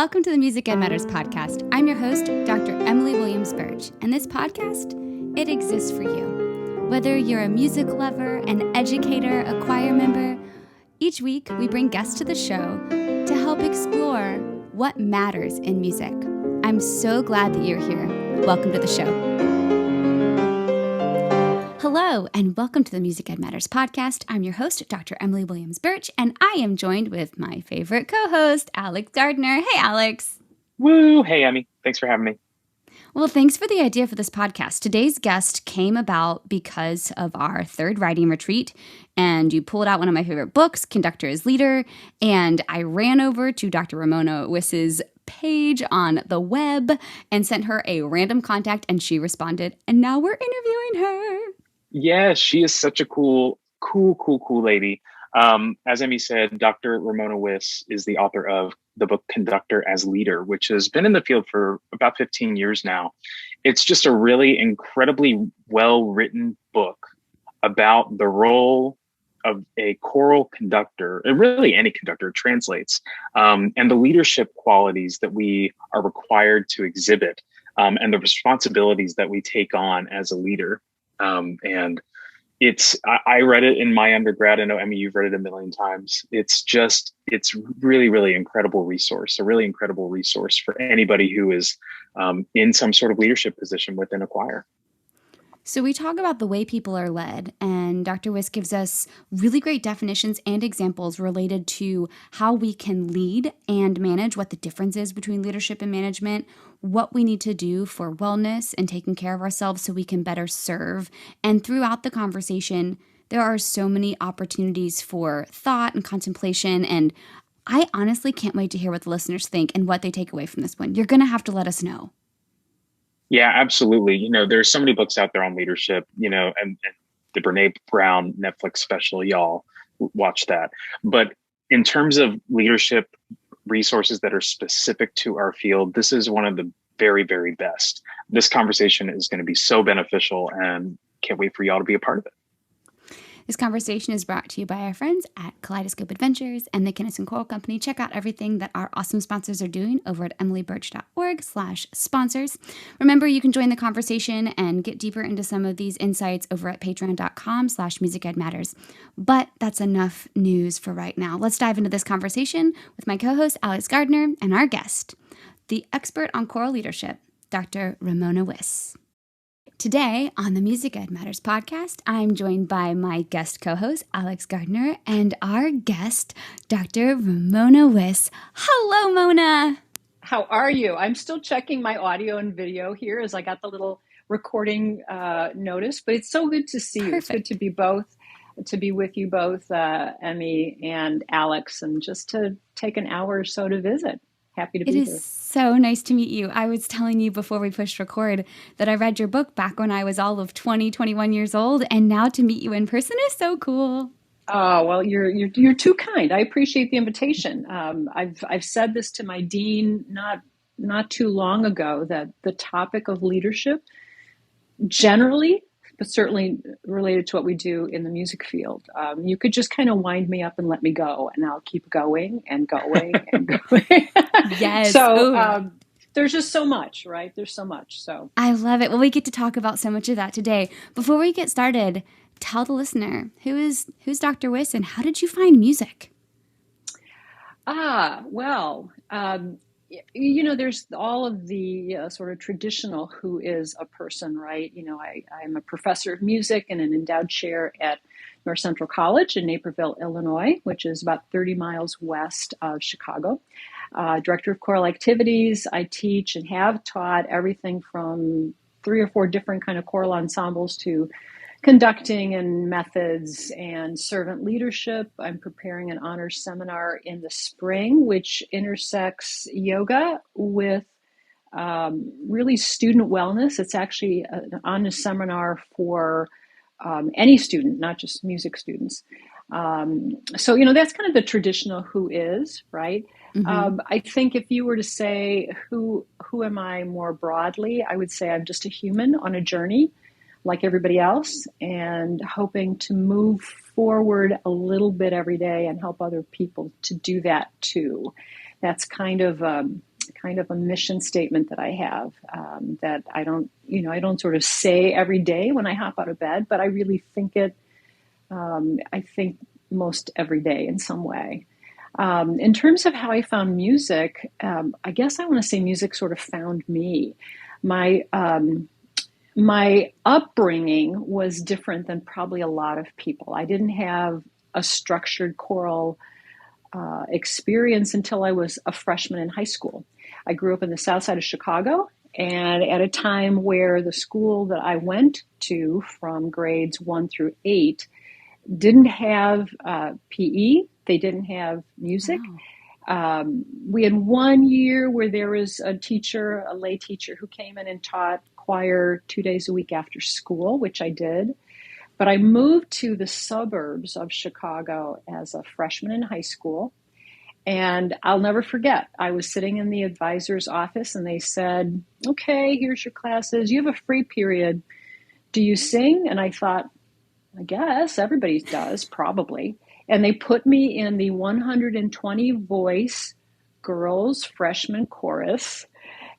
Welcome to the Music Ed Matters podcast. I'm your host, Dr. Emily Williams Burch, and this podcast, it exists for you. Whether you're a music lover, an educator, a choir member, each week we bring guests to the show to help explore what matters in music. I'm so glad that you're here. Welcome to the show. Hello, and welcome to the Music Ed Matters podcast. I'm your host, Dr. Emily Williams Burch, and I am joined with my favorite co-host, Alex Gartner. Hey, Alex. Woo! Hey, Emmy. Thanks for having me. Well, thanks for the idea for this podcast. Today's guest came about because of our third writing retreat, and you pulled out one of my favorite books, Conductor as Leader, and I ran over to Dr. Ramona M's page on the web and sent her a random contact, and she responded, and now we're interviewing her. Yeah, she is such a cool lady. As Emmy said, Dr. Ramona M is the author of the book Conductor as Leader, which has been in the field for about 15 years now. It's just a really incredibly well-written book about the role of a choral conductor, and really any conductor translates, and the leadership qualities that we are required to exhibit, and the responsibilities that we take on as a leader. And I read it in my undergrad. I know, Emmy, you've read it a million times. It's really incredible resource, a really incredible resource for anybody who is in some sort of leadership position within a choir. So we talk about the way people are led, and Dr. Wiss gives us really great definitions and examples related to how we can lead and manage, what the difference is between leadership and management, what we need to do for wellness and taking care of ourselves so we can better serve. And throughout the conversation, there are so many opportunities for thought and contemplation, and I honestly can't wait to hear what the listeners think and what they take away from this one. You're going to have to let us know. Yeah, absolutely. There's so many books out there on leadership, and the Brene Brown Netflix special, y'all watch that. But in terms of leadership resources that are specific to our field, this is one of the very, very best. This conversation is going to be so beneficial, and can't wait for y'all to be a part of it. This conversation is brought to you by our friends at Kaleidoscope Adventures and the Kinnison Choral Company. Check out everything that our awesome sponsors are doing over at emilyburch.org/sponsors. Remember, you can join the conversation and get deeper into some of these insights over at patreon.com/musicedmatters. But that's enough news for right now. Let's dive into this conversation with my co-host, Alex Gartner, and our guest, the expert on choral leadership, Dr. Ramona M. Today on the Music Ed Matters podcast, I'm joined by my guest co-host, Alex Gartner, and our guest, Dr. Ramona M. Hello, Mona. How are you? I'm still checking my audio and video here as I got the little recording notice, but it's so good to see you. It's good to be with you both, Emmy and Alex, and just to take an hour or so to visit. Happy to be here. It is so nice to meet you. I was telling you before we pushed record that I read your book back when I was all of 21 years old, and now to meet you in person is so cool. Oh, well, you're too kind. I appreciate the invitation. I've said this to my dean not too long ago, that the topic of leadership generally, but certainly related to what we do in the music field. You could just kind of wind me up and let me go, and I'll keep going and going and going. Yes. So there's just so much, right? There's so much. So I love it. Well, we get to talk about so much of that today. Before we get started, tell the listener, who's Dr. Wiss and how did you find music? There's all of the sort of traditional who is a person, right? I'm a professor of music and an endowed chair at North Central College in Naperville, Illinois, which is about 30 miles west of Chicago. Director of choral activities. I teach and have taught everything from 3 or 4 different kind of choral ensembles to conducting and methods and servant leadership. I'm preparing an honors seminar in the spring, which intersects yoga with really student wellness. It's actually an honors seminar for any student, not just music students. So that's kind of the traditional who is, right? Mm-hmm. I think if you were to say who am I more broadly, I would say I'm just a human on a journey like everybody else, and hoping to move forward a little bit every day and help other people to do that too. That's kind of kind of a mission statement that I have, that I don't sort of say every day when I hop out of bed, but I really think it. I think most every day in some way. In terms of how I found music, I guess I want to say music sort of found me. My upbringing was different than probably a lot of people. I didn't have a structured choral experience until I was a freshman in high school. I grew up in the south side of Chicago, and at a time where the school that I went to from grades 1 through 8 didn't have PE, they didn't have music. Wow. We had one year where there was a lay teacher, who came in and taught choir 2 days a week after school, which I did. But I moved to the suburbs of Chicago as a freshman in high school. And I'll never forget, I was sitting in the advisor's office and they said, okay, here's your classes. You have a free period. Do you sing? And I thought, I guess everybody does, probably. And they put me in the 120 voice girls freshman chorus.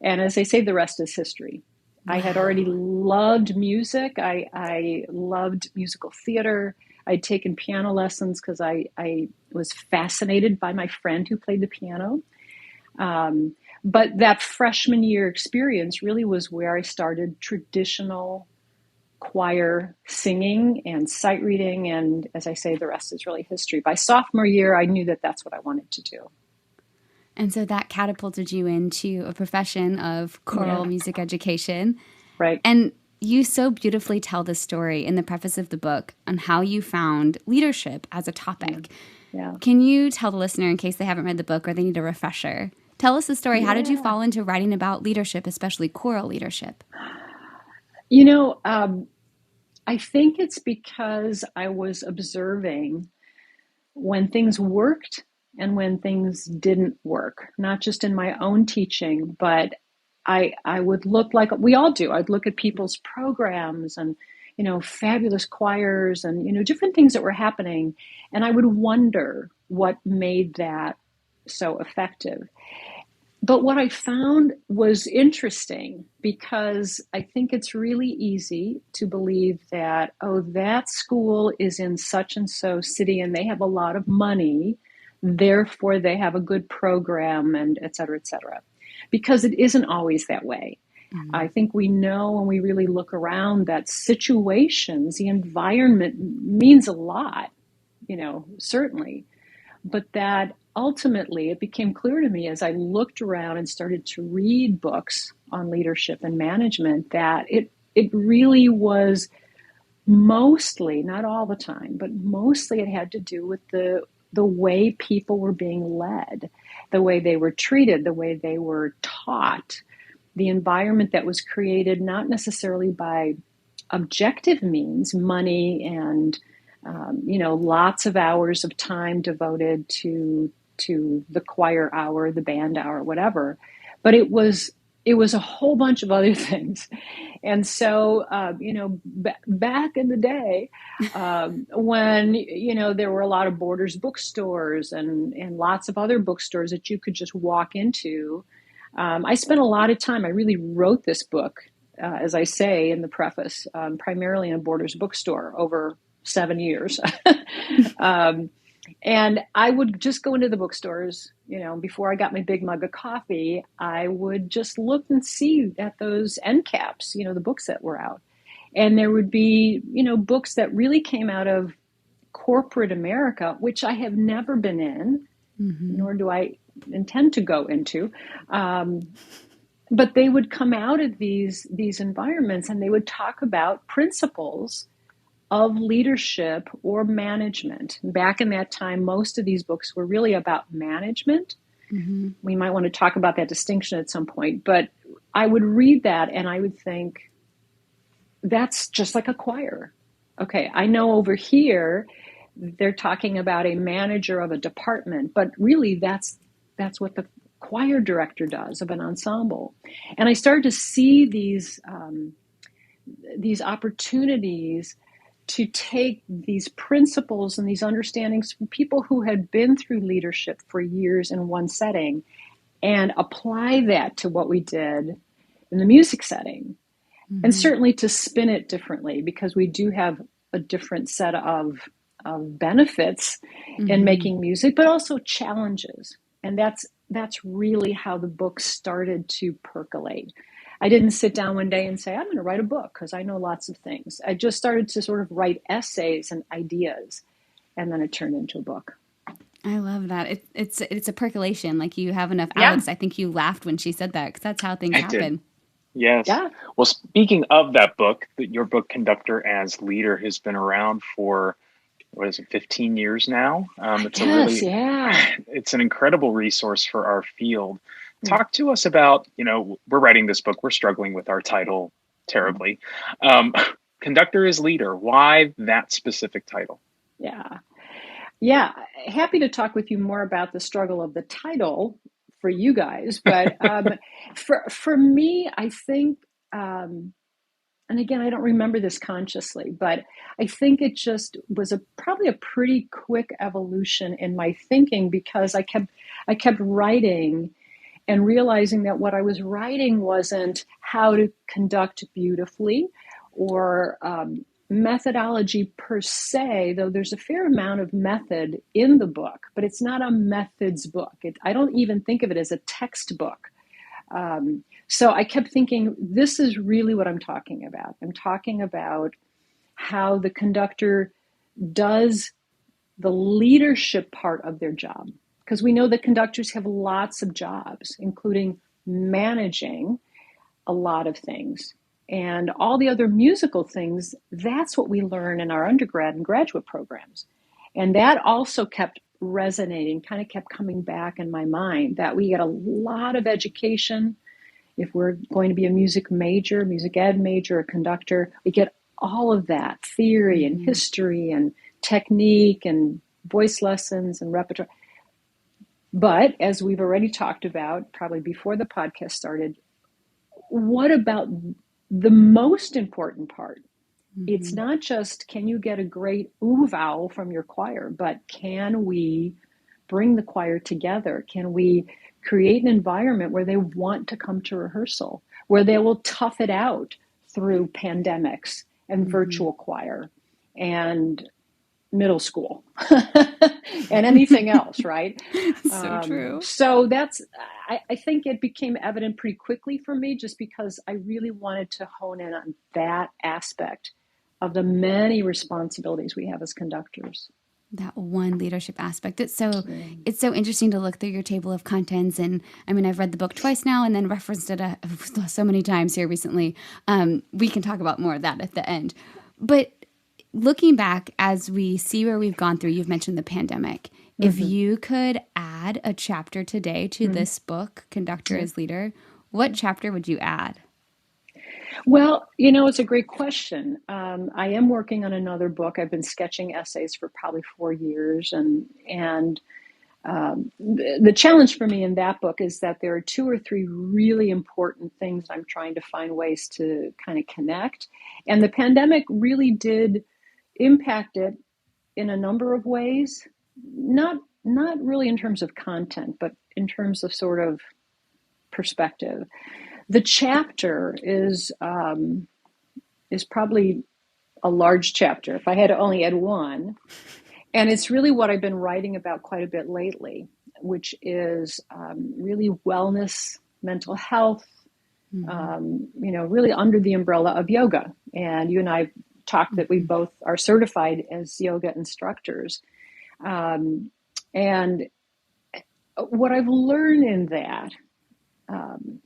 And as they say, the rest is history. Wow. I had already loved music. I loved musical theater. I'd taken piano lessons because I was fascinated by my friend who played the piano. But that freshman year experience really was where I started traditional choir singing and sight reading. And as I say, the rest is really history. By sophomore year, I knew that that's what I wanted to do. And so that catapulted you into a profession of choral music education. Right. And you so beautifully tell the story in the preface of the book on how you found leadership as a topic. Yeah. Can you tell the listener, in case they haven't read the book or they need a refresher, tell us the story. How did you fall into writing about leadership, especially choral leadership? I think it's because I was observing when things worked and when things didn't work, not just in my own teaching, but I would look like we all do. I'd look at people's programs and, fabulous choirs and, different things that were happening. And I would wonder what made that so effective. But what I found was interesting, because I think it's really easy to believe that, that school is in such and so city and they have a lot of money, therefore they have a good program, and et cetera, because it isn't always that way. Mm-hmm. I think we know when we really look around that situations, the environment means a lot, certainly, but that ultimately it became clear to me as I looked around and started to read books on leadership and management that it really was mostly, not all the time, but mostly it had to do with the way people were being led, the way they were treated, the way they were taught, the environment that was created not necessarily by objective means, money and lots of hours of time devoted to the choir hour, the band hour, whatever. But it was a whole bunch of other things. And so, back in the day, when, there were a lot of Borders bookstores and lots of other bookstores that you could just walk into, I spent a lot of time. I really wrote this book, as I say in the preface, primarily in a Borders bookstore over 7 years. And I would just go into the bookstores, before I got my big mug of coffee, I would just look and see at those end caps, the books that were out. And there would be, books that really came out of corporate America, which I have never been in, nor do I intend to go into. But they would come out of these environments and they would talk about principles of leadership or management. Back in that time, most of these books were really about management. Mm-hmm. We might want to talk about that distinction at some point, but I would read that and I would think, that's just like a choir. Okay, I know over here they're talking about a manager of a department, but really that's what the choir director does of an ensemble. And I started to see these opportunities to take these principles and these understandings from people who had been through leadership for years in one setting and apply that to what we did in the music setting. And certainly to spin it differently, because we do have a different set of benefits in making music, but also challenges. And that's really how the book started to percolate. I didn't sit down one day and say, I'm going to write a book because I know lots of things. I just started to sort of write essays and ideas, and then it turned into a book. I love that. It's a percolation. Like, you have enough. Yeah. Alex, I think you laughed when she said that, because that's how things happen. Yes. Yeah. Well, speaking of that book, your book, Conductor as Leader, has been around for, 15 years now. It's an incredible resource for our field. Talk to us about, we're writing this book. We're struggling with our title terribly. Conductor as Leader. Why that specific title? Yeah. Happy to talk with you more about the struggle of the title for you guys. But for me, I think, and again, I don't remember this consciously, but I think it just was probably a pretty quick evolution in my thinking, because I kept writing and realizing that what I was writing wasn't how to conduct beautifully or methodology per se, though there's a fair amount of method in the book, but it's not a methods book. I don't even think of it as a textbook. So I kept thinking, this is really what I'm talking about. I'm talking about how the conductor does the leadership part of their job. Because we know that conductors have lots of jobs, including managing a lot of things. And all the other musical things, that's what we learn in our undergrad and graduate programs. And that also kept resonating, kind of kept coming back in my mind, that we get a lot of education. If we're going to be a music major, music ed major, a conductor, we get all of that theory and history and technique and voice lessons and repertoire. But as we've already talked about, probably before the podcast started, what about the most important part? It's not just, can you get a great ooh vowel from your choir, but can we bring the choir together? Can we create an environment where they want to come to rehearsal, where they will tough it out through pandemics and virtual choir and middle school and anything else, right? So true. So I think it became evident pretty quickly for me, just because I really wanted to hone in on that aspect of the many responsibilities we have as conductors. That one leadership aspect. It's so interesting to look through your table of contents. And I mean, I've read the book twice now and then referenced it so many times here recently. We can talk about more of that at the end. But looking back, as we see where we've gone through, you've mentioned the pandemic. If you could add a chapter today to this book, Conductor as Leader, what chapter would you add? Well, it's a great question. I am working on another book. I've been sketching essays for probably 4 years. And the challenge for me in that book is that there are 2 or 3 really important things I'm trying to find ways to kind of connect. And the pandemic really did impact it in a number of ways, not really in terms of content, but in terms of sort of perspective. The chapter is probably a large chapter. If I had to only add one, and it's really what I've been writing about quite a bit lately, which is really wellness, mental health, really under the umbrella of yoga. And you and I talked that we both are certified as yoga instructors. And what I've learned in that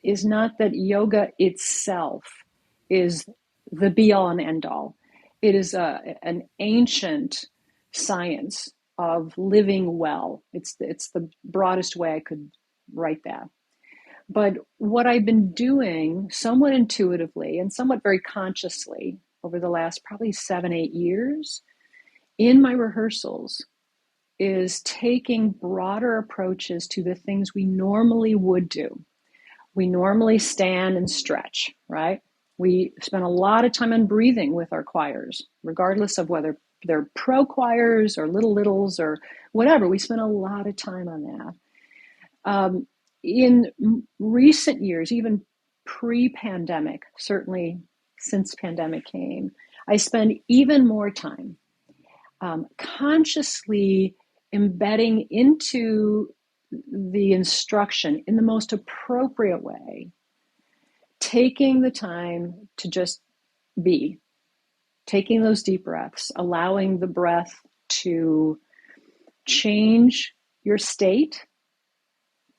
is not that yoga itself is the be-all and end-all. It is an ancient science of living well. It's the broadest way I could write that. But what I've been doing somewhat intuitively and somewhat very consciously over the last probably 7-8 years in my rehearsals is taking broader approaches to the things we normally would do. We normally stand and stretch, right? We spend a lot of time on breathing with our choirs, regardless of whether they're pro choirs or littles or whatever. We spend a lot of time on that. in recent years, even pre-pandemic, certainly since pandemic came, I spend even more time consciously embedding into the instruction in the most appropriate way, taking the time to just be, taking those deep breaths, allowing the breath to change your state,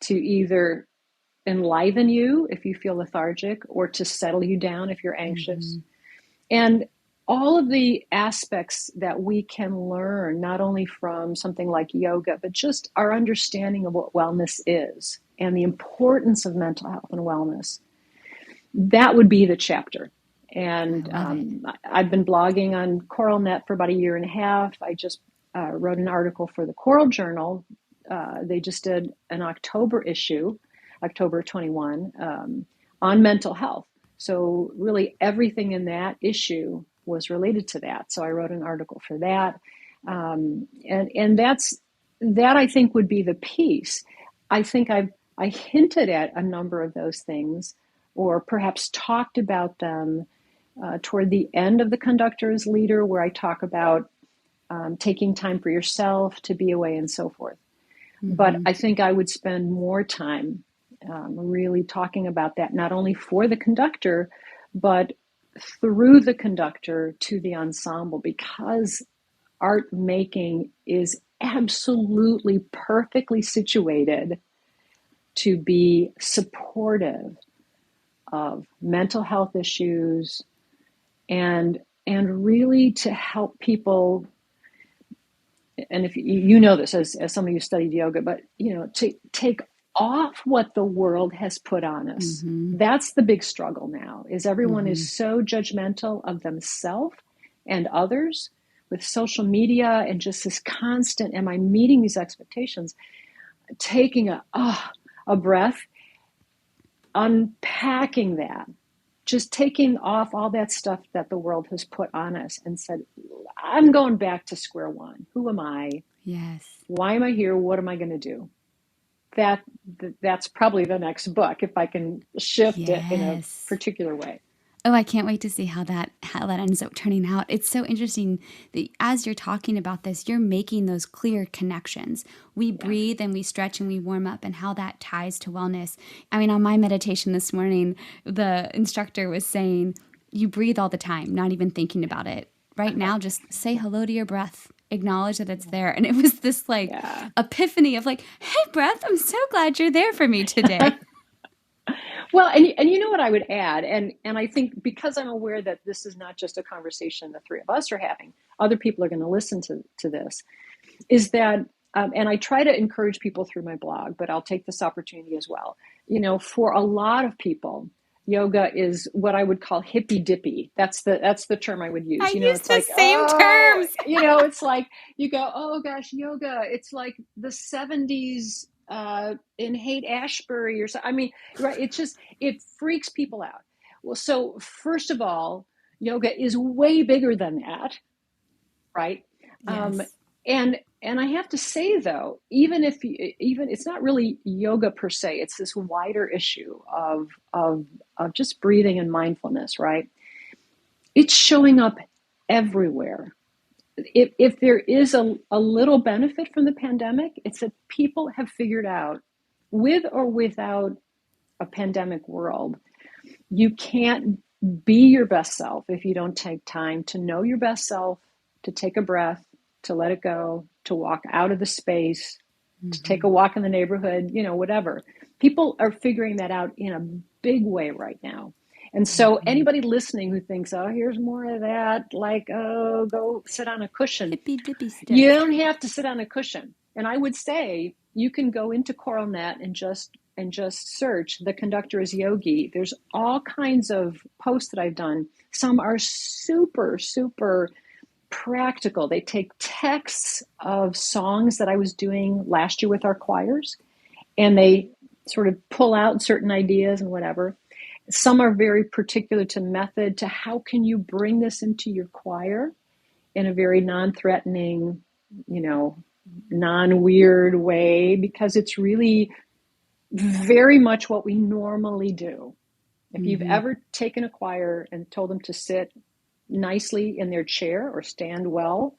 to either enliven you if you feel lethargic, or to settle you down if you're anxious. And all of the aspects that we can learn, not only from something like yoga, but just our understanding of what wellness is and the importance of mental health and wellness, that would be the chapter. And I've been blogging on CoralNet for about a year and a half. I just wrote an article for the Choral Journal. They just did an October issue, October 21, on mental health. So really everything in that issue was related to that. So I wrote an article for that. And that I think would be the piece. I think I hinted at a number of those things, or perhaps talked about them toward the end of the Conductor as Leader, where I talk about taking time for yourself, to be away, and so forth. But I think I would spend more time really talking about that, not only for the Conductor, but through the Conductor to the ensemble, because art making is absolutely perfectly situated to be supportive of mental health issues, and really to help people. And if you know this as somebody who studied yoga, but to take off what the world has put on us. That's the big struggle now, is everyone is so judgmental of themselves and others with social media, and just this constant, am I meeting these expectations? Taking a breath, unpacking that, just taking off all that stuff that the world has put on us, and said, I'm going back to square one. Who am I? Yes. Why am I here? What am I going to do? That's probably the next book, if I can shift it in a particular way. Oh, I can't wait to see how that ends up turning out. It's so interesting that as you're talking about this, you're making those clear connections. We breathe and we stretch and we warm up, and how that ties to wellness. I mean, on my meditation this morning, the instructor was saying, you breathe all the time, not even thinking about it. Right now, just say hello to your breath. Acknowledge that it's there. And it was this epiphany of hey, breath, I'm so glad you're there for me today. Well, and you know what I would add, and I think because I'm aware that this is not just a conversation the three of us are having, other people are going to listen to this, is that, and I try to encourage people through my blog, but I'll take this opportunity as well. For a lot of people, yoga is what I would call hippy dippy. That's the term I would use. I use the same terms. It's like you go, oh gosh, yoga. It's like the 70s in Haight-Ashbury or so. I mean, right? It freaks people out. Well, so first of all, yoga is way bigger than that, right? Yes. And I have to say, though, even it's not really yoga per se, it's this wider issue of just breathing and mindfulness, right? It's showing up everywhere. If there is a little benefit from the pandemic, it's that people have figured out, with or without a pandemic world, you can't be your best self if you don't take time to know your best self, to take a breath, to let it go, to walk out of the space, to take a walk in the neighborhood, whatever. People are figuring that out in a big way right now. And so anybody listening who thinks, oh, here's more of that, go sit on a cushion. Hippy dippy stuff. You don't have to sit on a cushion. And I would say you can go into CoralNet and just search the Conductor as Yogi. There's all kinds of posts that I've done. Some are super, super practical. They take texts of songs that I was doing last year with our choirs, and they sort of pull out certain ideas and whatever. Some are very particular to method, to how can you bring this into your choir in a very non-threatening, non-weird way, because it's really very much what we normally do. If you've Mm-hmm. ever taken a choir and told them to sit nicely in their chair or stand well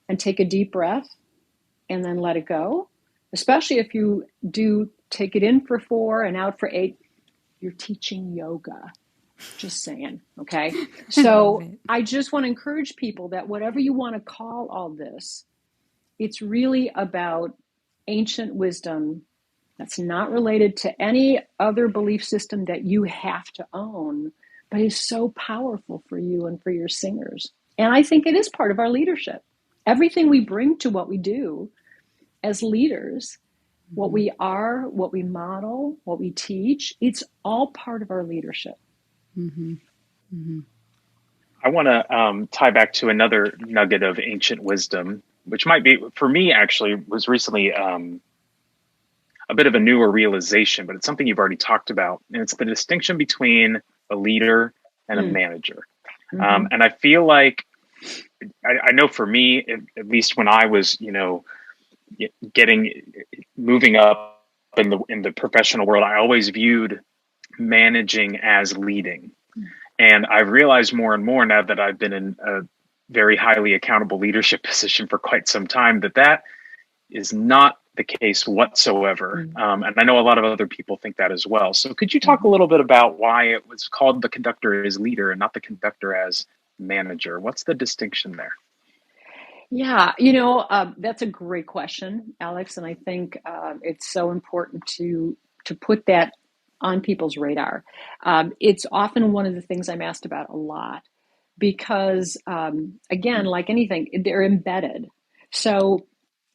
and take a deep breath and then let it go, especially if you do take it in for 4 and out for 8, you're teaching yoga. Just saying, okay? I love So it. I just want to encourage people that whatever you want to call all this, it's really about ancient wisdom that's not related to any other belief system that you have to own, but is so powerful for you and for your singers. And I think it is part of our leadership. Everything we bring to what we do as leaders, what we are, what we model, what we teach, it's all part of our leadership. Mm-hmm. Mm-hmm. I want to tie back to another nugget of ancient wisdom, which might be, for me, actually, was recently a bit of a newer realization, but it's something you've already talked about. And it's the distinction between a leader and a manager. Mm-hmm. And I feel like, I know for me, at least when I was, moving up in the professional world, I always viewed managing as leading. And I've realized more and more now that I've been in a very highly accountable leadership position for quite some time that is not the case whatsoever. And I know a lot of other people think that as well. So could you talk a little bit about why it was called the conductor as leader and not the conductor as manager? What's the distinction there? Yeah, that's a great question, Alex, and I think it's so important to put that on people's radar. It's often one of the things I'm asked about a lot because, again, like anything, they're embedded. So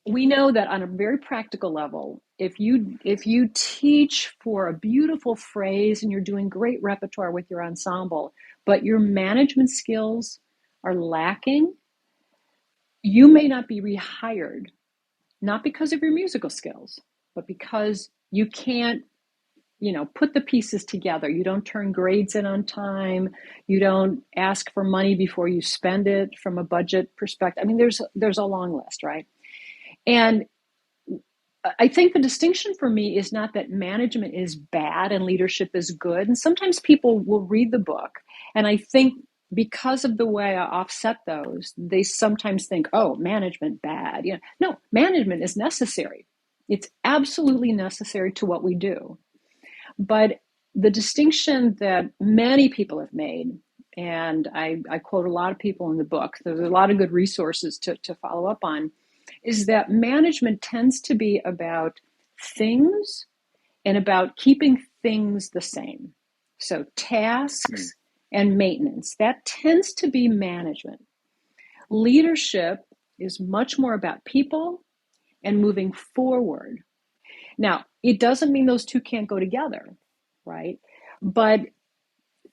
we know that on a very practical level, if you teach for a beautiful phrase and you're doing great repertoire with your ensemble, but your management skills are lacking, you may not be rehired, not because of your musical skills, but because you can't, put the pieces together. You don't turn grades in on time. You don't ask for money before you spend it from a budget perspective. I mean, there's a long list, right? And I think the distinction for me is not that management is bad and leadership is good. And sometimes people will read the book, and I think because of the way I offset those, they sometimes think, oh, management bad. No, management is necessary. It's absolutely necessary to what we do. But the distinction that many people have made, and I quote a lot of people in the book, there's a lot of good resources to follow up on, is that management tends to be about things and about keeping things the same. So tasks and maintenance, that tends to be management. Leadership is much more about people and moving forward. Now, it doesn't mean those two can't go together, right? But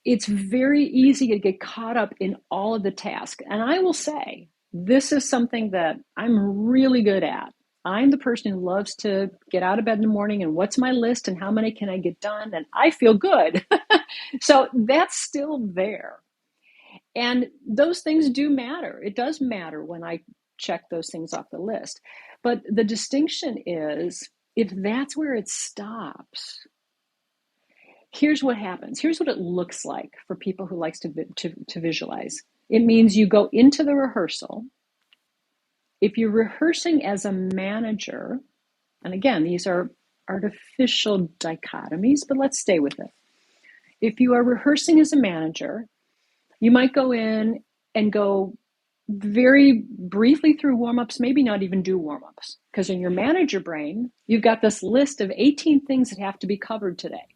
it's very easy to get caught up in all of the tasks. And I will say, this is something that I'm really good at. I'm the person who loves to get out of bed in the morning and what's my list and how many can I get done? And I feel good. So that's still there. And those things do matter. It does matter when I check those things off the list. But the distinction is if that's where it stops, here's what happens. Here's what it looks like for people who likes to visualize. It means you go into the rehearsal. If you're rehearsing as a manager, and again, these are artificial dichotomies, but let's stay with it. If you are rehearsing as a manager, you might go in and go very briefly through warm-ups, maybe not even do warm-ups, because in your manager brain, you've got this list of 18 things that have to be covered today.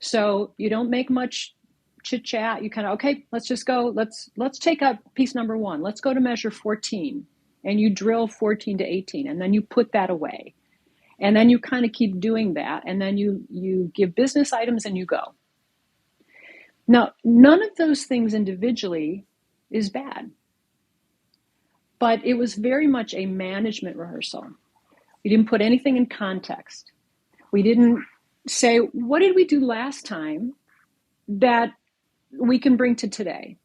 So you don't make much chit chat. You kind of, okay, let's just go. Let's take up piece number 1. Let's go to measure 14, and you drill 14 to 18, and then you put that away, and then you kind of keep doing that, and then you give business items and you go. Now, none of those things individually is bad, but it was very much a management rehearsal. We didn't put anything in context. We didn't say, what did we do last time that we can bring to today?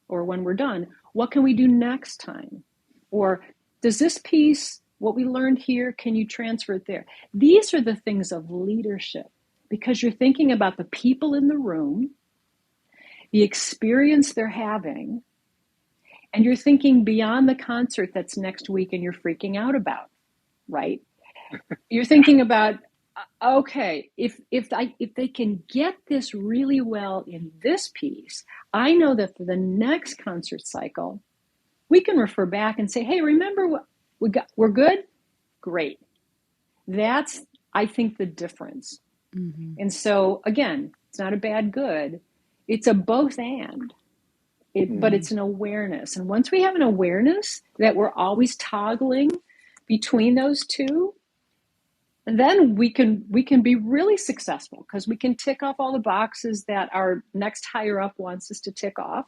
Or when we're done, what can we do next time? Or does this piece what we learned here, can you transfer it there? These are the things of leadership, because you're thinking about the people in the room, the experience they're having, and you're thinking beyond the concert that's next week and you're freaking out about, right? You're thinking about, okay, if they can get this really well in this piece, I know that for the next concert cycle, we can refer back and say, hey, remember what we got? We're good? Great. That's, I think, the difference. Mm-hmm. And so, again, it's not a bad good. It's a both and. But it's an awareness. And once we have an awareness that we're always toggling between those two, then we can be really successful, because we can tick off all the boxes that our next higher up wants us to tick off.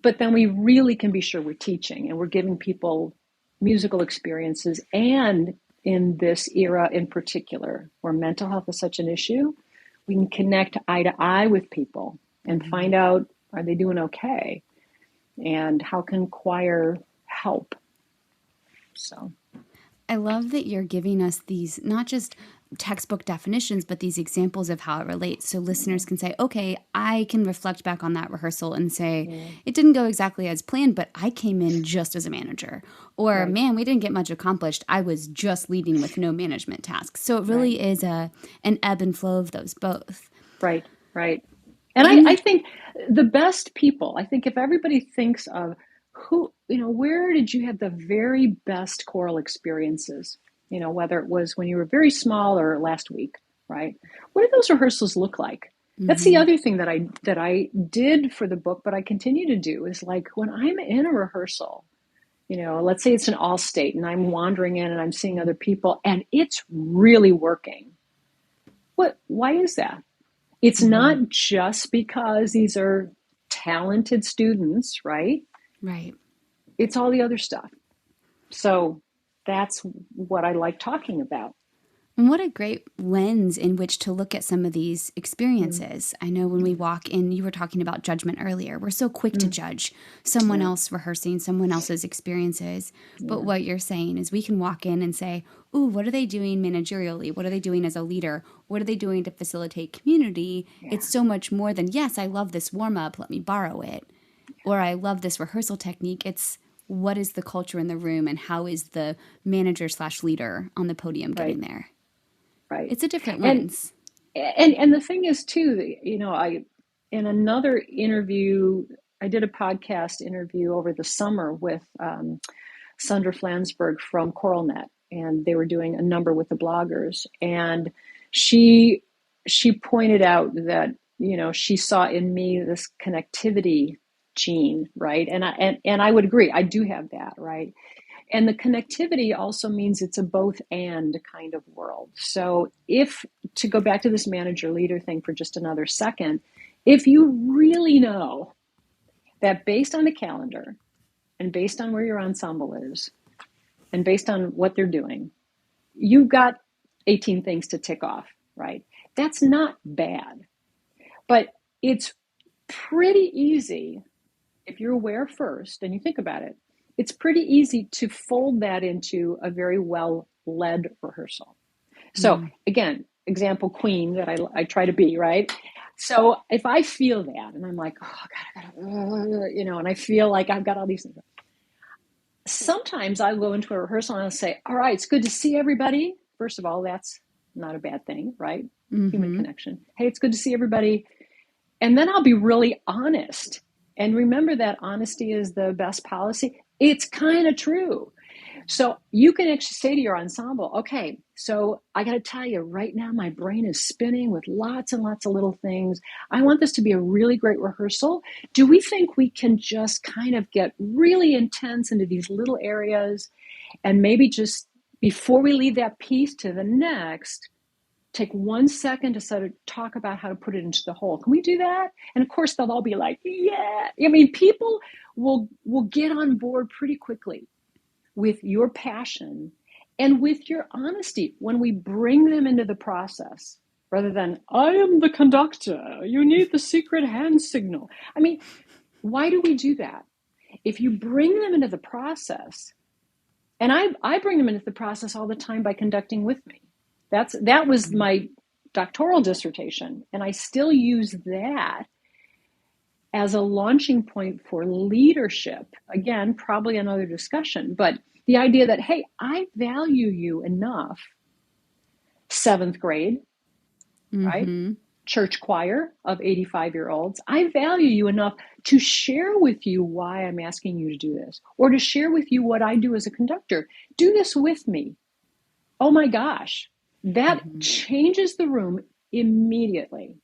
But then we really can be sure we're teaching and we're giving people musical experiences. And in this era in particular, where mental health is such an issue, we can connect eye to eye with people and find out, are they doing okay? And how can choir help? So I love that you're giving us these, not just textbook definitions, but these examples of how it relates. So listeners can say, okay, I can reflect back on that rehearsal and say, it didn't go exactly as planned, but I came in just as a manager. Or, man, we didn't get much accomplished. I was just leading with no management tasks. So it really is an ebb and flow of those both. Right. And I think the best people, I think if everybody thinks of who, where did you have the very best choral experiences? Whether it was when you were very small or last week, right? What did those rehearsals look like? Mm-hmm. That's the other thing that I did for the book, but I continue to do, is like when I'm in a rehearsal, let's say it's an all state and I'm wandering in and I'm seeing other people and it's really working. Why is that? It's not just because these are talented students, right? Right. It's all the other stuff. So that's what I like talking about. And what a great lens in which to look at some of these experiences. I know when we walk in, you were talking about judgment earlier. We're so quick to judge someone else rehearsing, someone else's experiences. But what you're saying is we can walk in and say, ooh, what are they doing managerially? What are they doing as a leader? What are they doing to facilitate community? Yeah. It's so much more than, yes, I love this warm-up, let me borrow it. Or I love this rehearsal technique. It's what is the culture in the room and how is the manager / leader on the podium getting there? Right. It's a different lens. And the thing is too, I in another interview, I did a podcast interview over the summer with Sandra Flansburgh from ChoralNet, and they were doing a number with the bloggers, and she pointed out that she saw in me this connectivity gene, right? And I would agree, I do have that, right? And the connectivity also means it's a both and kind of world. So to go back to this manager leader thing for just another second, if you really know that based on the calendar and based on where your ensemble is and based on what they're doing, you've got 18 things to tick off, right? That's not bad, but it's pretty easy if you're aware first and you think about it. It's pretty easy to fold that into a very well-led rehearsal. So again, example queen that I try to be, right? So if I feel that and I'm like, oh God, I gotta, and I feel like I've got all these things. Sometimes I'll go into a rehearsal and I'll say, all right, it's good to see everybody. First of all, that's not a bad thing, right? Human connection. Hey, it's good to see everybody. And then I'll be really honest. And remember that honesty is the best policy. It's kind of true. So you can actually say to your ensemble, okay, so I got to tell you right now, my brain is spinning with lots and lots of little things. I want this to be a really great rehearsal. Do we think we can just kind of get really intense into these little areas and maybe just before we leave that piece to the next, take 1 second to sort of talk about how to put it into the whole. Can we do that? And of course, they'll all be like, yeah. I mean, people will get on board pretty quickly with your passion and with your honesty when we bring them into the process, rather than, I am the conductor, you need the secret hand signal. I mean, why do we do that? If you bring them into the process And I bring them into the process all the time by conducting with me. That was my doctoral dissertation. And I still use that as a launching point for leadership. Again, probably another discussion, but the idea that, hey, I value you enough, seventh grade, right? Church choir of 85-year-olds. I value you enough to share with you why I'm asking you to do this, or to share with you what I do as a conductor. Do this with me. Oh my gosh, that changes the room immediately.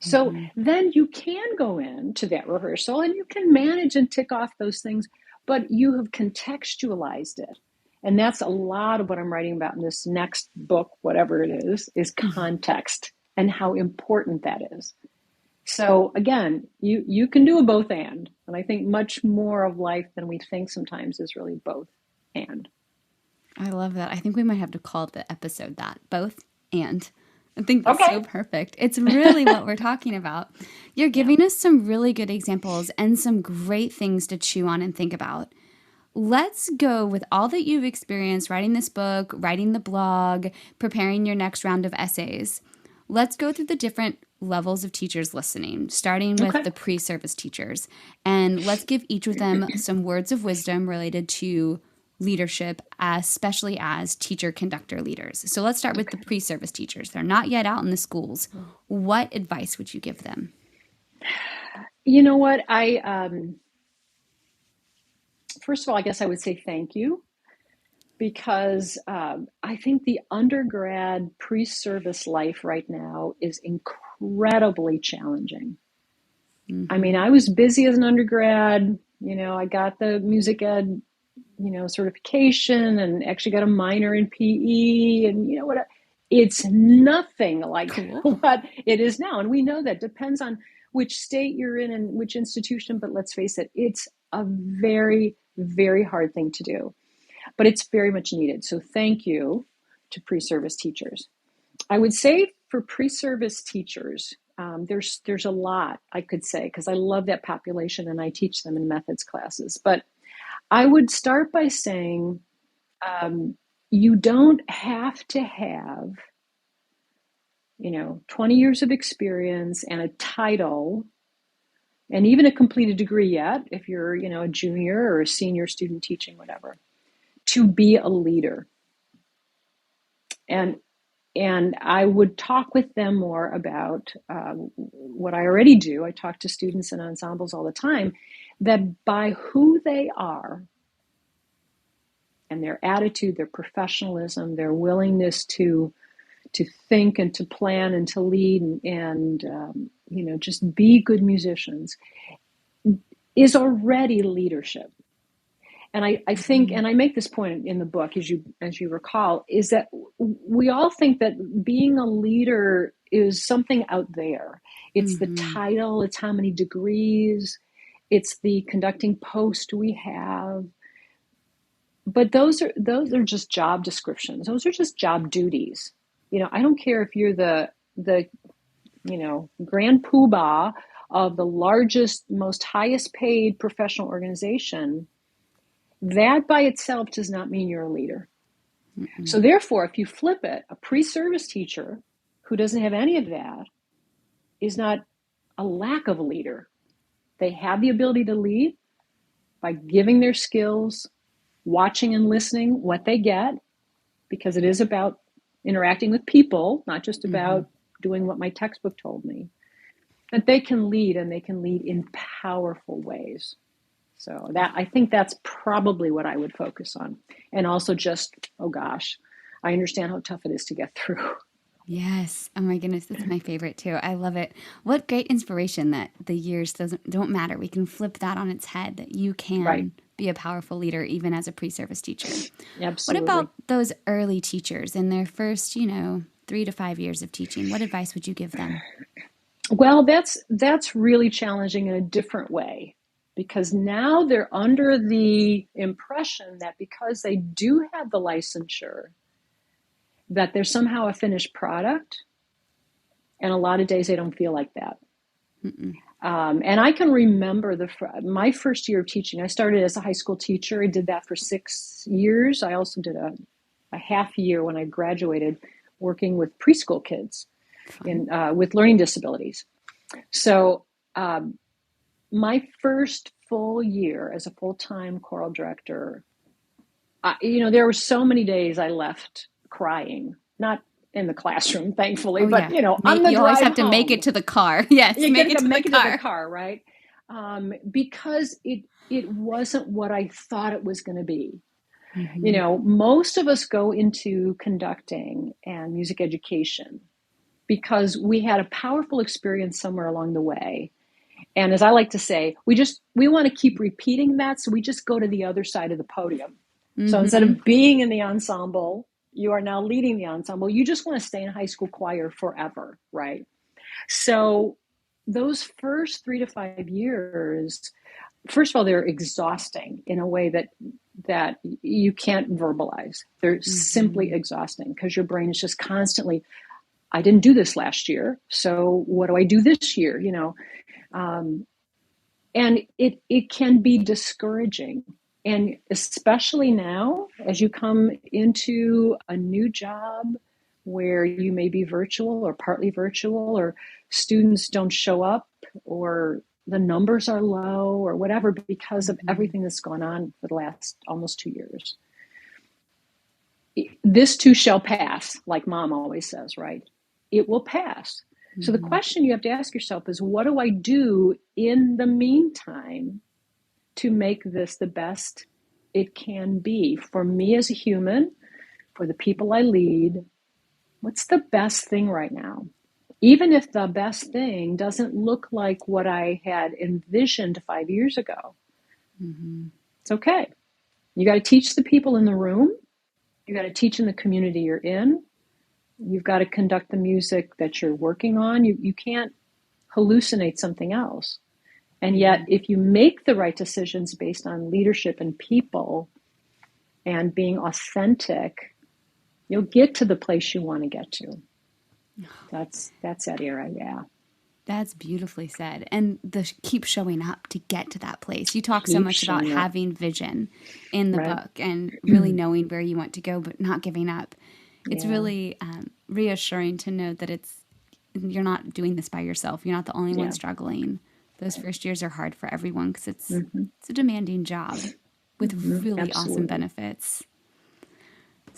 So then you can go into that rehearsal and you can manage and tick off those things, but you have contextualized it. And that's a lot of what I'm writing about in this next book, whatever it is context and how important that is. So again, you can do a both and I think much more of life than we think sometimes is really both and. I love that. I think we might have to call the episode that, both and. I think that's so perfect. It's really what we're talking about. You're giving us some really good examples and some great things to chew on and think about. Let's go with all that you've experienced writing this book, writing the blog, preparing your next round of essays. Let's go through the different levels of teachers listening, starting with the pre-service teachers. And let's give each of them some words of wisdom related to leadership, especially as teacher conductor leaders. So let's start with the pre-service teachers. They're not yet out in the schools. What advice would you give them? You know what? First of all, I guess I would say thank you, because I think the undergrad pre-service life right now is incredibly challenging. I mean, I was busy as an undergrad. I got the music ed certification and actually got a minor in PE, and what, it's nothing like what it is now. And we know that depends on which state you're in and which institution, but let's face it, it's a very, very hard thing to do, but it's very much needed. So thank you to pre-service teachers. I would say for pre-service teachers, there's a lot I could say, because I love that population and I teach them in methods classes, but I would start by saying you don't have to have, 20 years of experience and a title and even a completed degree yet, if you're, a junior or a senior student teaching, whatever, to be a leader. And I would talk with them more about what I already do. I talk to students and ensembles all the time, that by who they are and their attitude, their professionalism, their willingness to think and to plan and to lead and just be good musicians is already leadership. And I think, and I make this point in the book, as you recall, is that we all think that being a leader is something out there. It's the title, it's how many degrees, it's the conducting post we have. But those are just job descriptions. Those are just job duties. I don't care if you're the grand poobah of the largest, most highest paid professional organization. That by itself does not mean you're a leader. So therefore, if you flip it, a pre-service teacher who doesn't have any of that is not a lack of a leader. They have the ability to lead by giving their skills, watching and listening what they get, because it is about interacting with people, not just about doing what my textbook told me. That they can lead, and they can lead in powerful ways. So I think that's probably what I would focus on. And also just, oh gosh, I understand how tough it is to get through. Yes. Oh my goodness. That's my favorite too. I love it. What great inspiration that the years don't matter. We can flip that on its head, that you can be a powerful leader even as a pre-service teacher. Absolutely. What about those early teachers in their first, 3 to 5 years of teaching? What advice would you give them? Well, that's really challenging in a different way, because now they're under the impression that because they do have the licensure, that they're somehow a finished product. And a lot of days they don't feel like that. And I can remember my first year of teaching. I started as a high school teacher. I did that for 6 years. I also did a half year when I graduated working with preschool kids with learning disabilities. So my first full year as a full-time choral director, there were so many days I left crying, not in the classroom, thankfully, but, on the you always drive have to home. make it to the car. Yes, You make it to make the it car. to the car, right? Because it wasn't what I thought it was going to be. Most of us go into conducting and music education because we had a powerful experience somewhere along the way. And as I like to say, we want to keep repeating that. So we just go to the other side of the podium. So instead of being in the ensemble, you are now leading the ensemble. You just want to stay in high school choir forever, right? So those first 3 to 5 years, first of all, they're exhausting in a way that you can't verbalize. They're simply exhausting because your brain is just constantly, I didn't do this last year, so what do I do this year? And it can be discouraging. And especially now, as you come into a new job where you may be virtual or partly virtual, or students don't show up, or the numbers are low, or whatever, because of everything that's gone on for the last almost 2 years. This too shall pass, like Mom always says, right? It will pass. So the question you have to ask yourself is, what do I do in the meantime to make this the best it can be for me as a human, for the people I lead? What's the best thing right now? Even if the best thing doesn't look like what I had envisioned 5 years ago, it's okay. You got to teach the people in the room. You got to teach in the community you're in. You've got to conduct the music that you're working on. You can't hallucinate something else. And yet, if you make the right decisions based on leadership and people and being authentic, you'll get to the place you want to get to. That's that era, yeah. That's beautifully said. And keep showing up to get to that place. You talk so much about having vision in the book and really knowing where you want to go, but not giving up. It's really reassuring to know that you're not doing this by yourself. You're not the only one struggling. Those first years are hard for everyone because it's a demanding job with really awesome benefits.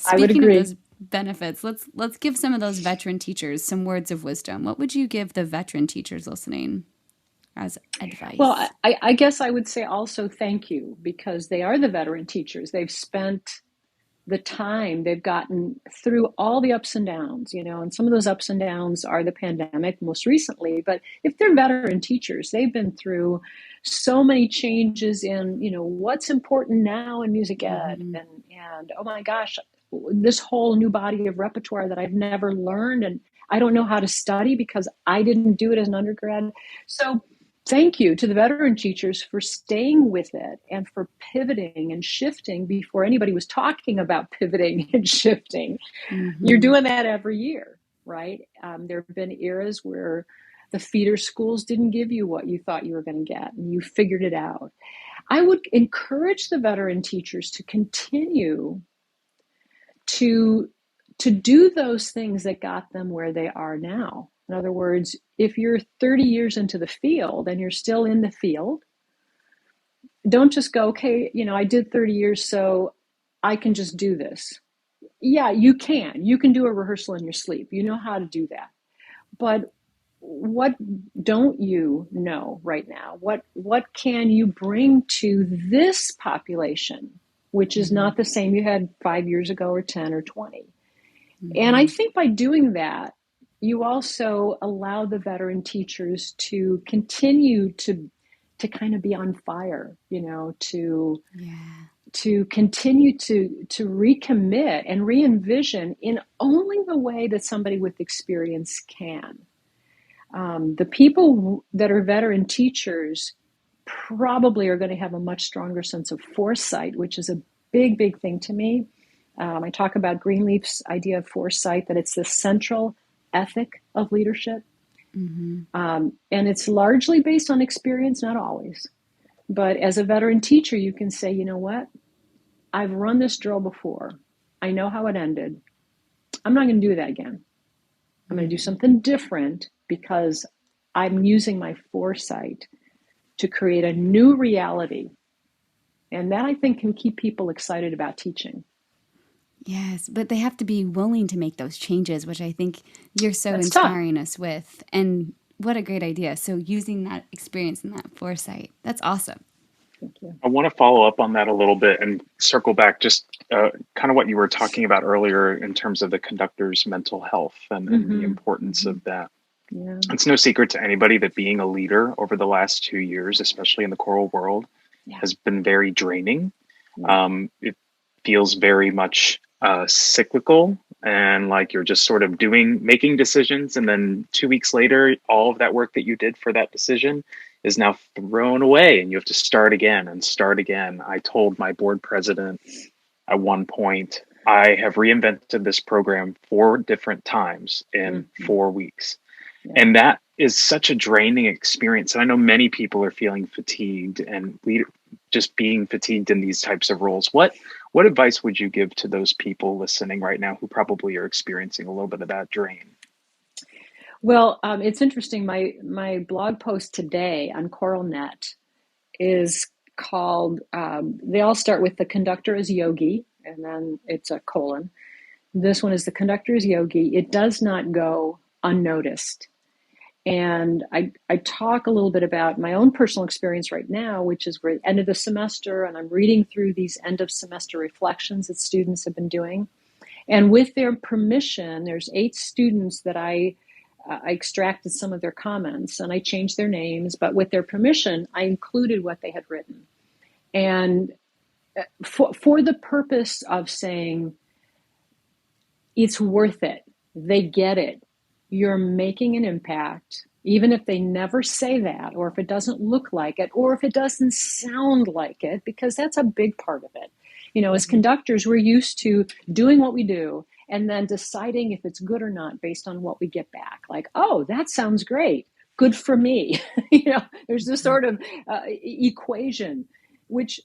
I would agree. Of those benefits, let's give some of those veteran teachers some words of wisdom. What would you give the veteran teachers listening as advice? Well, I guess I would say also thank you, because they are the veteran teachers. They've spent the time, they've gotten through all the ups and downs, and some of those ups and downs are the pandemic most recently. But if they're veteran teachers, they've been through so many changes in, what's important now in music ed. And oh my gosh, this whole new body of repertoire that I've never learned, and I don't know how to study because I didn't do it as an undergrad. So thank you to the veteran teachers for staying with it and for pivoting and shifting before anybody was talking about pivoting and shifting. You're doing that every year, right? There have been eras where the feeder schools didn't give you what you thought you were going to get, and you figured it out. I would encourage the veteran teachers to continue to do those things that got them where they are now. In other words, if you're 30 years into the field and you're still in the field, don't just go, okay, I did 30 years, so I can just do this. Yeah, you can. You can do a rehearsal in your sleep. You know how to do that. But what don't you know right now? What can you bring to this population, which is not the same you had 5 years ago or 10 or 20? And I think by doing that, you also allow the veteran teachers to continue to kind of be on fire, to continue to recommit and re-envision in only the way that somebody with experience can. The people that are veteran teachers probably are going to have a much stronger sense of foresight, which is a big, big thing to me. I talk about Greenleaf's idea of foresight, that it's the central ethic of leadership. And it's largely based on experience, not always. But as a veteran teacher, you can say, you know what? I've run this drill before. I know how it ended. I'm not going to do that again. I'm going to do something different because I'm using my foresight to create a new reality. And that, I think, can keep people excited about teaching. Yes, but they have to be willing to make those changes, which I think you're so That's inspiring tough. us with. And what a great idea. So using that experience and that foresight, that's awesome. Thank you. I want to follow up on that a little bit and circle back just kind of what you were talking about earlier in terms of the conductor's mental health and the importance of that. Yeah. It's no secret to anybody that being a leader over the last 2 years, especially in the choral world, has been very draining. It feels very much cyclical, and like you're just sort of making decisions, and then 2 weeks later, all of that work that you did for that decision is now thrown away, and you have to start again and start again. I told my board president at one point, I have reinvented this program 4 different times in 4 weeks. And that is such a draining experience. And I know many people are feeling fatigued and just being fatigued in these types of roles. What advice would you give to those people listening right now who probably are experiencing a little bit of that drain? Well, it's interesting. My blog post today on CoralNet is called, they all start with the conductor is yogi, and then it's a colon. This one is the conductor is yogi. It does not go unnoticed. And I talk a little bit about my own personal experience right now, which is we're at the end of the semester, and I'm reading through these end of semester reflections that students have been doing. And with their permission, there's 8 students that I extracted some of their comments and I changed their names, but with their permission, I included what they had written. And for the purpose of saying, it's worth it. They get it. You're making an impact, even if they never say that, or if it doesn't look like it, or if it doesn't sound like it, because that's a big part of it. You know, as conductors, we're used to doing what we do and then deciding if it's good or not based on what we get back. Like, oh, that sounds great. Good for me. You know, there's this sort of equation, which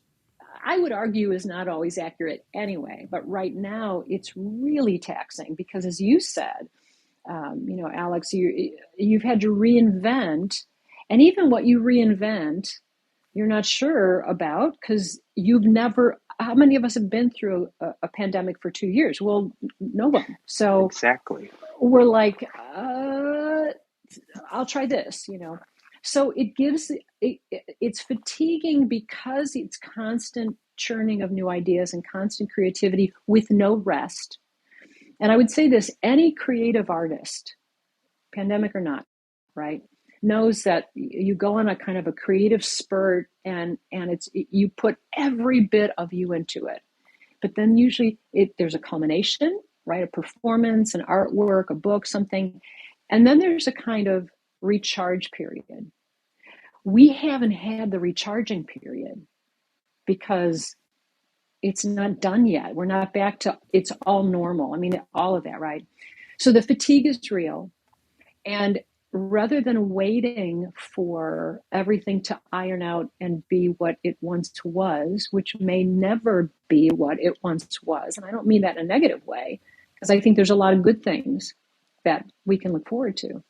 I would argue is not always accurate anyway. But right now, it's really taxing because, as you said, you know, Alex, you've had to reinvent, and even what you reinvent, you're not sure about because you've never. How many of us have been through a pandemic for 2 years? Well, no one. So exactly, we're like, I'll try this, you know. So it's fatiguing because it's constant churning of new ideas and constant creativity with no rest. And I would say this, any creative artist, pandemic or not, right, knows that you go on a kind of a creative spurt and you put every bit of you into it. But then usually there's a culmination, right, a performance, an artwork, a book, something. And then there's a kind of recharge period. We haven't had the recharging period because it's not done yet. We're not back to it's all normal. I mean, all of that, right? So the fatigue is real. And rather than waiting for everything to iron out and be what it once was, which may never be what it once was, and I don't mean that in a negative way, because I think there's a lot of good things that we can look forward to.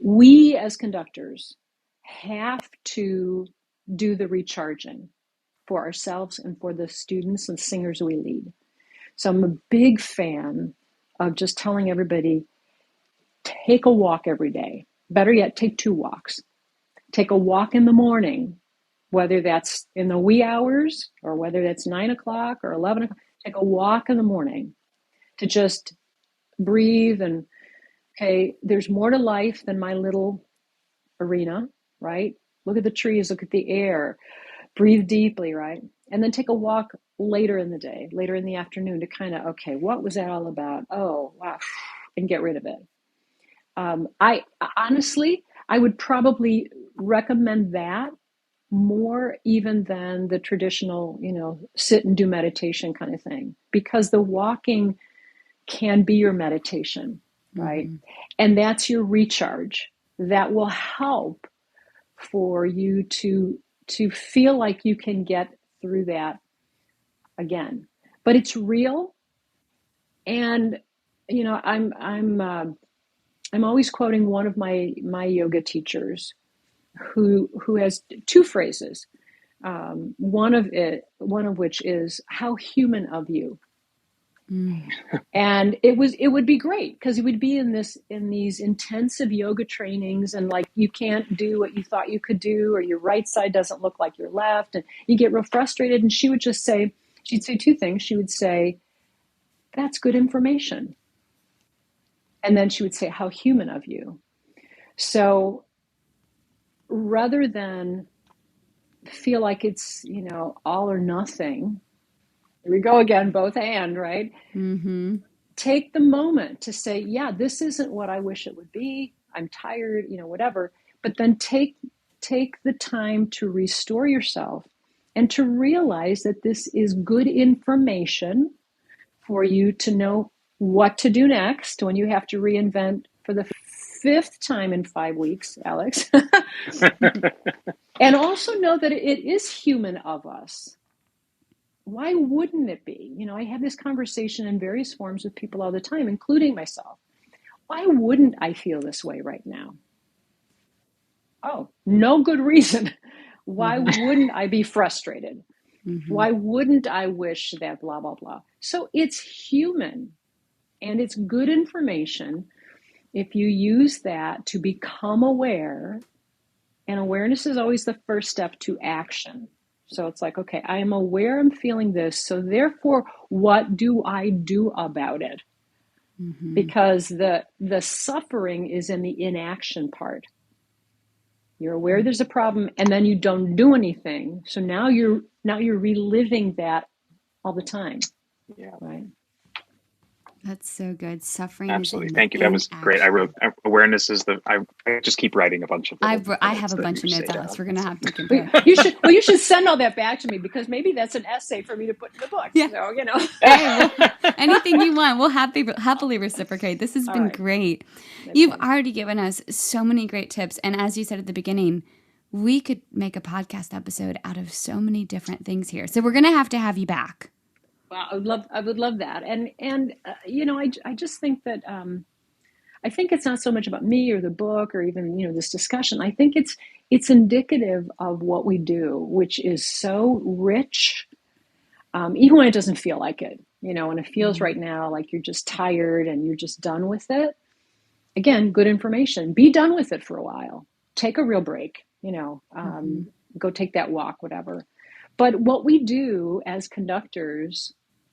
We as conductors have to do the recharging for ourselves and for the students and singers we lead. So I'm a big fan of just telling everybody, take a walk every day. Better yet, take 2 walks. Take a walk in the morning, whether that's in the wee hours or whether that's 9 o'clock or 11 o'clock. Take a walk in the morning to just breathe and, okay, there's more to life than my little arena, right? Look at the trees, look at the air, breathe deeply, right? And then take a walk later in the day, later in the afternoon to kind of, okay, what was that all about? Oh, wow, and get rid of it. I honestly, I would probably recommend that more even than the traditional, you know, sit and do meditation kind of thing, because the walking can be your meditation, right? And that's your recharge. that will help for you to feel like you can get through that again. But it's real, and I'm always quoting one of my yoga teachers who has two phrases. One of which is "How human of you." And it would be great because it would be in these intensive yoga trainings, and like you can't do what you thought you could do, or your right side doesn't look like your left, and you get real frustrated. And she'd say two things. She would say, "That's good information." And then she would say, "How human of you." So rather than feel like it's, all or nothing, here we go again, both and, right? Mm-hmm. Take the moment to say, yeah, this isn't what I wish it would be. I'm tired, whatever. But then take the time to restore yourself and to realize that this is good information for you to know what to do next when you have to reinvent for the fifth time in 5 weeks, Alex. And also know that it is human of us. Why wouldn't it be? I have this conversation in various forms with people all the time, including myself. Why wouldn't I feel this way right now? Oh, no good reason. Why wouldn't I be frustrated? Why wouldn't I wish that blah, blah, blah? So it's human, and it's good information if you use that to become aware. And awareness is always the first step to action. So it's like, okay, I am aware I'm feeling this. So therefore, what do I do about it? Because the suffering is in the inaction part. You're aware there's a problem, and then you don't do anything. So now you're reliving that all the time. Yeah. Right. That's so good. Suffering. Absolutely. Thank you. That was great. I wrote awareness is I just keep writing a bunch of. I have a bunch of notes on this. We're gonna have to compare. You should send all that back to me, because maybe that's an essay for me to put in the book. Yeah. So Hey, anything you want, we'll happily reciprocate. This has been great. You've already given us so many great tips, and as you said at the beginning, we could make a podcast episode out of so many different things here. So we're gonna have to have you back. Well, I would love that, and I just think that I think it's not so much about me or the book or even this discussion. I think it's indicative of what we do, which is so rich, even when it doesn't feel like it. When it feels right now like you're just tired and you're just done with it. Again, good information. Be done with it for a while. Take a real break. Go take that walk, whatever. But what we do as conductors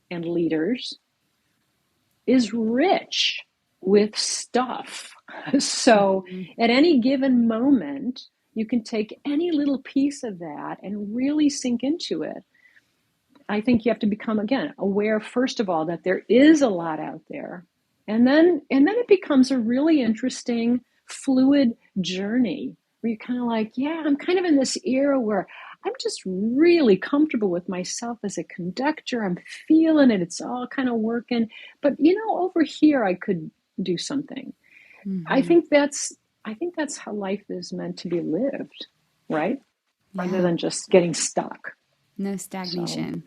and leaders is rich with stuff. So at any given moment, you can take any little piece of that and really sink into it. I think you have to become, again, aware, first of all, that there is a lot out there. And then it becomes a really interesting, fluid journey where you're kind of like, yeah, I'm kind of in this era where I'm just really comfortable with myself as a conductor. I'm feeling it. It's all kind of working. But, over here, I could do something. I think that's how life is meant to be lived, right? Yeah. Rather than just getting stuck. No stagnation.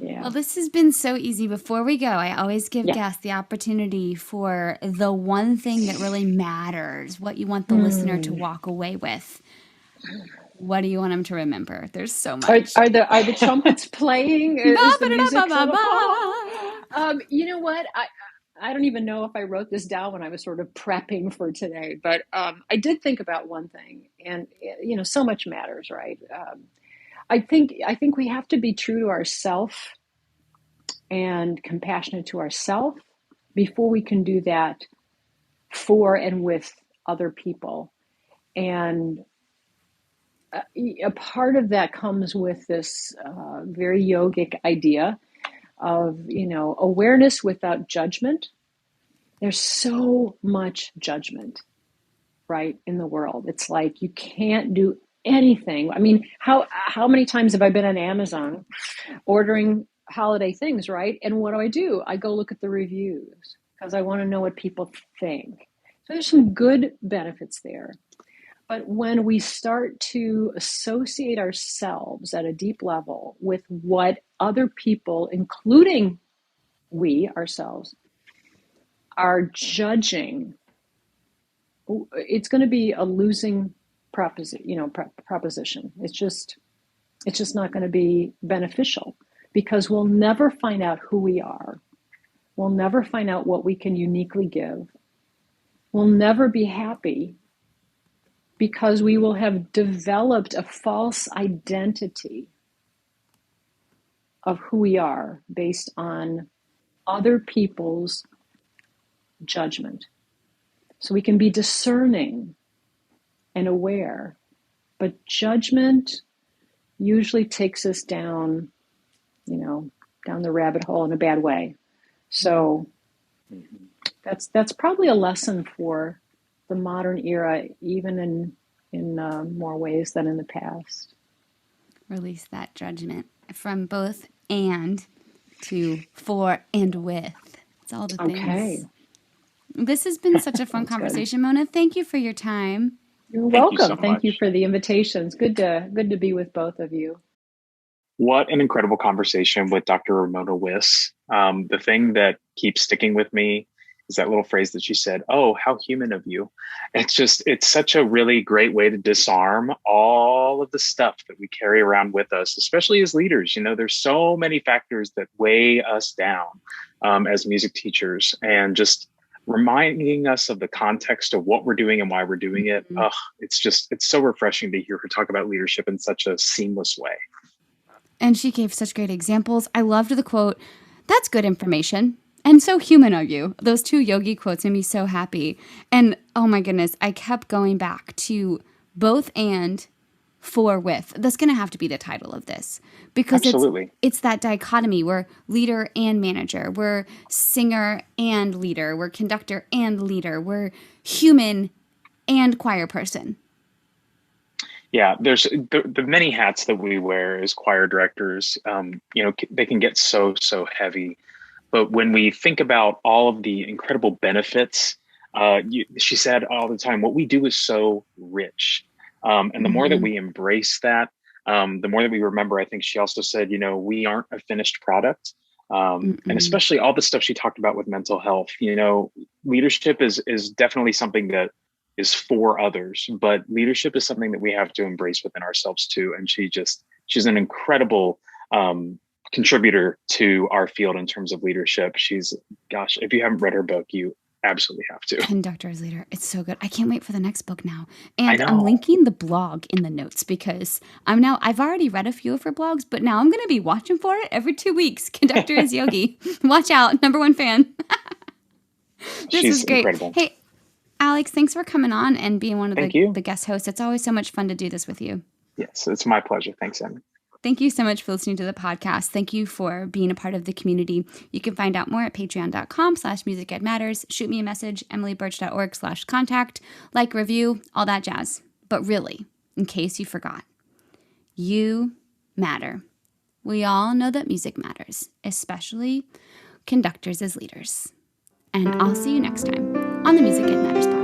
Yeah. Well, this has been so easy. Before we go, I always give guests the opportunity for the one thing that really matters, what you want the listener to walk away with. What do you want them to remember? There's so much. Are the trumpets playing? Is the music you know what? I don't even know if I wrote this down when I was sort of prepping for today, but I did think about one thing, and so much matters, right? I think we have to be true to ourselves and compassionate to ourselves before we can do that for and with other people. And a part of that comes with this very yogic idea of, awareness without judgment. There's so much judgment, right, in the world. It's like you can't do anything. I mean, how many times have I been on Amazon ordering holiday things, right? And what do? I go look at the reviews because I want to know what people think. So there's some good benefits there. But when we start to associate ourselves at a deep level with what other people, including we ourselves, are judging, it's going to be a losing proposition. It's just not going to be beneficial, because we'll never find out who we are. We'll never find out what we can uniquely give. We'll never be happy, because we will have developed a false identity of who we are based on other people's judgment. So we can be discerning and aware, but judgment usually takes us down, down the rabbit hole in a bad way. So that's probably a lesson for the modern era, even in more ways than in the past. Release that judgment from both and to for and with. It's all the things. Okay. This has been such a fun conversation, Mona. Thank you for your time. You're welcome. Thank you for the invitations. Good to be with both of you. What an incredible conversation with Dr. Ramona Wiss. The thing that keeps sticking with me is that little phrase that she said, "Oh, how human of you." It's such a really great way to disarm all of the stuff that we carry around with us, especially as leaders. There's so many factors that weigh us down as music teachers, and just reminding us of the context of what we're doing and why we're doing it. It's so refreshing to hear her talk about leadership in such a seamless way. And she gave such great examples. I loved the quote, "That's good information. And so human of you." Those two yogi quotes made me so happy. And oh my goodness, I kept going back to both and for with. That's going to have to be the title of this, because it's that dichotomy. We're leader and manager. We're singer and leader. We're conductor and leader. We're human and choir person. Yeah, there's the many hats that we wear as choir directors. They can get so heavy. But when we think about all of the incredible benefits, she said all the time, what we do is so rich. And the more that we embrace that, the more that we remember. I think she also said, we aren't a finished product. And especially all the stuff she talked about with mental health. Leadership is definitely something that is for others, but leadership is something that we have to embrace within ourselves too. And she's an incredible contributor to our field in terms of leadership. If you haven't read her book, you absolutely have to. Conductor's Leader. It's so good. I can't wait for the next book now. And I'm linking the blog in the notes, because I've already read a few of her blogs, but now I'm going to be watching for it every 2 weeks. Conductor is Yogi. Watch out. #1 fan. This is great. Incredible. Hey, Alex, thanks for coming on and being one of the guest hosts. It's always so much fun to do this with you. Yes, it's my pleasure. Thanks, Emmy. Thank you so much for listening to the podcast. Thank you for being a part of the community. You can find out more at patreon.com/musicedmatters. Shoot me a message, emilybirch.org/contact, review, all that jazz. But really, in case you forgot, you matter. We all know that music matters, especially conductors as leaders. And I'll see you next time on the Music Ed Matters podcast.